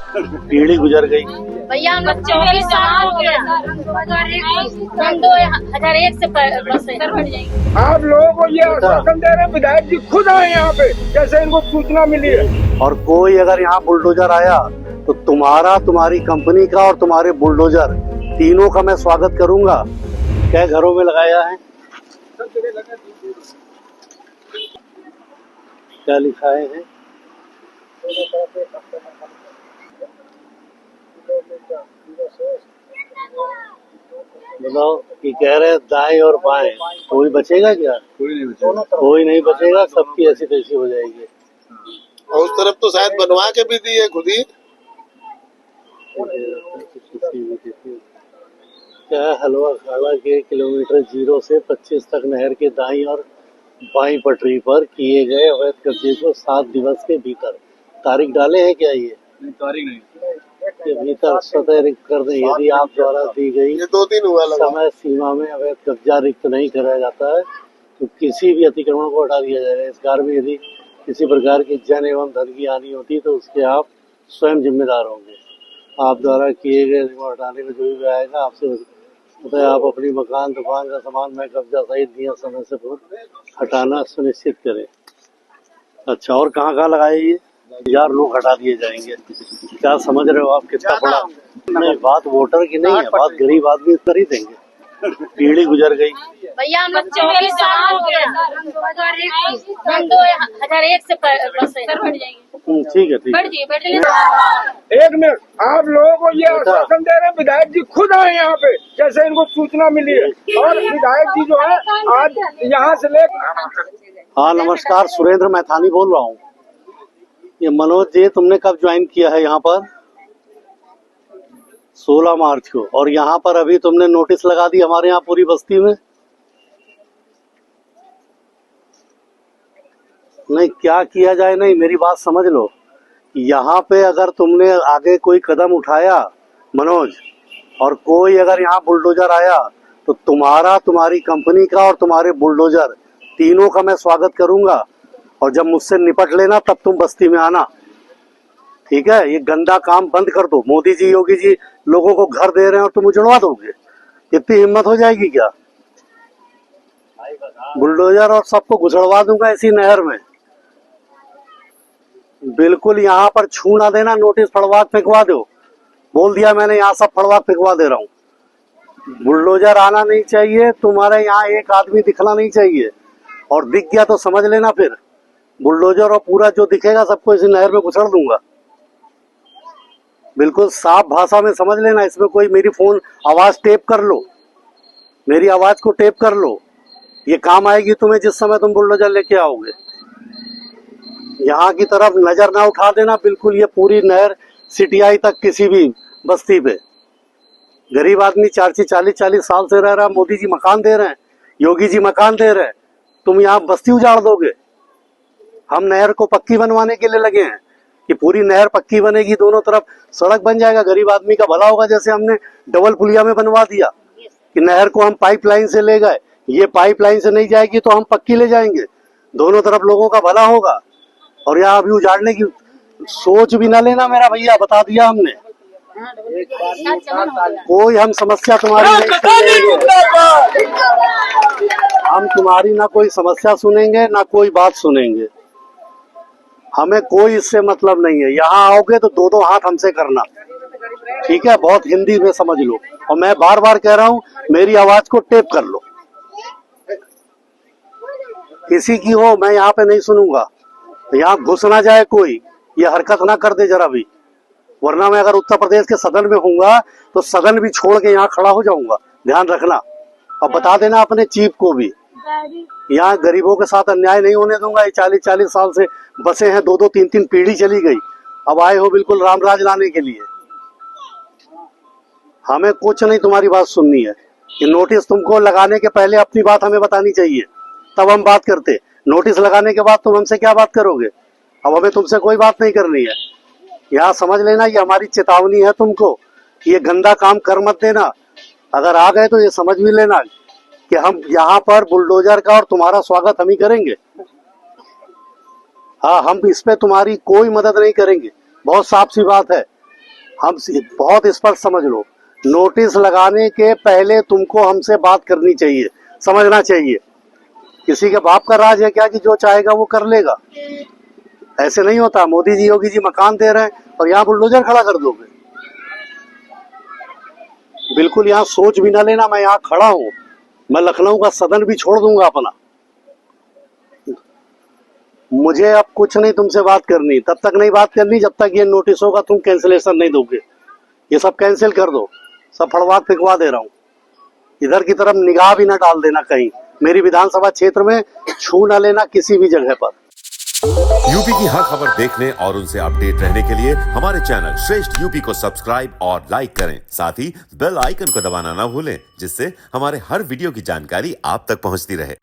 पीढ़ी गुजर गई। भैया हम 24 साल हो गया, 2001 से बस है। आप लोगों को ये आश्वासन दे रहे हैं, विधायक जी खुद आए यहाँ पे, जैसे इनको सूचना मिली है। और कोई अगर यहाँ बुलडोजर आया तो तुम्हारा, तुम्हारी कंपनी का और तुम्हारे बुलडोजर तीनों का मैं स्वागत करूंगा। क्या घरों में लगाया है, क्या लिखा है? बताओ कि कह रहे दाएं और बाएं, कोई बचेगा क्या? कोई नहीं बचेगा। कोई नहीं बचेगा, सबकी ऐसी तैसी हो जाएगी। और उस तरफ तो शायद बनवा के भी दी है खुद ही। क्या हलवा खाला के किलोमीटर 0 से 25 तक नहर के दाईं और बाईं पटरी पर किए गए अवैध कब्जे को 7 दिवस के भीतर, तारीख डाले हैं क्या? ये तारीख नहीं के भीतर स्वतः रिक्त कर दें। यदि आप द्वारा दी गई ये 2 दिन हुआ लगा। समय सीमा में अवैध कब्जा रिक्त नहीं कराया जाता है तो किसी भी अतिक्रमण को हटा दिया जाएगा। इस कार्य में यदि किसी प्रकार की जन एवं धन की हानि होती तो उसके आप स्वयं जिम्मेदार होंगे। आप द्वारा किए गए को हटाने में जो भी आएगा आपसे आप अपनी मकान, दुकान का सामान में कब्जा सहित दिया समय से पूर्व हटाना सुनिश्चित करें। अच्छा, और कहाँ कहाँ लगाए ये? 1000 लोग हटा दिए जाएंगे। क्या समझ रहे हो आप कितना बड़ा? नहीं, बात वोटर की नहीं है, बात गरीब आदमी कर ही देंगे। पीढ़ी गुजर गई। भैया हम 24 साल हो गया, 2001 से बस है। ठीक है, ठीक है। एक मिनट, आप लोगों को ये आश्वासन दे रहे हैं, विधायक जी खुद आए यहाँ पे, जैसे इनको सूचना मिली है। और विधायक जी जो है आज यहाँ से ले। हाँ नमस्कार, सुरेंद्र मैथानी बोल रहा हूँ। ये मनोज जी, तुमने कब ज्वाइन किया है यहाँ पर? 16 मार्च को। और यहाँ पर अभी तुमने नोटिस लगा दी हमारे यहाँ पूरी बस्ती में? नहीं, क्या किया जाए? नहीं, मेरी बात समझ लो। यहाँ पे अगर तुमने आगे कोई कदम उठाया मनोज, और कोई अगर यहाँ बुलडोजर आया तो तुम्हारा, तुम्हारी कंपनी का और तुम्हारे बुलडोजर तीनों का मैं स्वागत करूंगा। और जब मुझसे निपट लेना तब तुम बस्ती में आना, ठीक है? ये गंदा काम बंद कर दो। मोदी जी, योगी जी लोगों को घर दे रहे हैं और तुम उजड़वा दोगे? इतनी हिम्मत हो जाएगी क्या? बुलडोजर और सबको घुसड़वा दूंगा इसी नहर में। बिल्कुल यहाँ पर छू ना देना, नोटिस फड़वा फेंकवा दो। बोल दिया मैंने, यहाँ सब फड़वा फेंकवा दे रहा हूँ। बुलडोजर आना नहीं चाहिए, तुम्हारे यहाँ एक आदमी दिखना नहीं चाहिए। और दिख गया तो समझ लेना, फिर बुलडोजर और पूरा जो दिखेगा सबको इसी नहर में घुसड़ दूंगा। बिल्कुल साफ भाषा में समझ लेना। इसमें कोई मेरी फोन आवाज टेप कर लो, मेरी आवाज को टेप कर लो, ये काम आएगी तुम्हें जिस समय तुम बुलडोजर लेके आओगे। यहाँ की तरफ नजर ना उठा देना बिल्कुल। ये पूरी नहर सिटियाई तक किसी भी बस्ती पे गरीब आदमी 40 साल से रह रहा। मोदी जी मकान दे रहे हैं, योगी जी मकान दे रहे हैं, तुम यहाँ बस्ती उजाड़ दोगे। हम नहर को पक्की बनवाने के लिए लगे हैं कि पूरी नहर पक्की बनेगी, दोनों तरफ सड़क बन जाएगा, गरीब आदमी का भला होगा। जैसे हमने डबल पुलिया में बनवा दिया कि नहर को हम पाइपलाइन से ले गए, ये पाइपलाइन से नहीं जाएगी तो हम पक्की ले जाएंगे, दोनों तरफ लोगों का भला होगा। और यहाँ अभी उजाड़ने की सोच भी ना लेना मेरा भैया, बता दिया हमने। कोई हम समस्या तुम्हारी नहीं सुनेंगे, हम तुम्हारी ना कोई समस्या सुनेंगे ना कोई बात सुनेंगे। हमें कोई इससे मतलब नहीं है। यहाँ आओगे तो 2-2 हाथ हमसे करना, ठीक है? बहुत हिंदी में समझ लो। और मैं बार बार कह रहा हूँ, मेरी आवाज को टेप कर लो। किसी की हो, मैं यहाँ पे नहीं सुनूंगा। यहाँ घुस ना जाए कोई, ये हरकत ना कर दे जरा भी, वरना मैं अगर उत्तर प्रदेश के सदन में होऊंगा तो सदन भी छोड़ के यहाँ खड़ा हो जाऊंगा, ध्यान रखना। और बता देना अपने चीफ को भी, यहाँ गरीबों के साथ अन्याय नहीं होने दूंगा। ये 40 साल से बसे हैं, 2-2, 3-3 पीढ़ी चली गई, अब आए हो बिल्कुल रामराज लाने के लिए। हमें कुछ नहीं तुम्हारी बात सुननी है। कि नोटिस तुमको लगाने के पहले अपनी बात हमें बतानी चाहिए, तब हम बात करते। नोटिस लगाने के बाद तुम हमसे क्या बात करोगे? अब हमें तुमसे कोई बात नहीं करनी है। यहाँ समझ लेना, ये हमारी चेतावनी है तुमको, ये गंदा काम कर मत देना। अगर आ गए तो ये समझ भी लेना कि हम यहाँ पर बुलडोजर का और तुम्हारा स्वागत हम ही करेंगे। हाँ, हम इस पे तुम्हारी कोई मदद नहीं करेंगे, बहुत साफ सी बात है। हम बहुत स्पष्ट समझ लो, नोटिस लगाने के पहले तुमको हमसे बात करनी चाहिए, समझना चाहिए। किसी के बाप का राज है क्या कि जो चाहेगा वो कर लेगा? ऐसे नहीं होता। मोदी जी योगी जी मकान दे रहे हैं और यहाँ बुलडोजर खड़ा कर दोगे? बिल्कुल यहाँ सोच भी ना लेना। मैं यहाँ खड़ा हूँ, मैं लखनऊ का सदन भी छोड़ दूंगा अपना। मुझे अब कुछ नहीं तुमसे बात करनी, तब तक नहीं बात करनी जब तक ये नोटिस होगा तुम कैंसिलेशन नहीं दोगे। ये सब कैंसिल कर दो, सब फड़वा फिकवा दे रहा हूँ। इधर की तरफ निगाह भी ना डाल देना कहीं, मेरी विधानसभा क्षेत्र में छू ना लेना किसी भी जगह पर। यूपी की हर खबर देखने और उनसे अपडेट रहने के लिए हमारे चैनल श्रेष्ठ यूपी को सब्सक्राइब और लाइक करें। साथ ही बेल आइकन को दबाना ना भूलें, जिससे हमारे हर वीडियो की जानकारी आप तक पहुंचती रहे।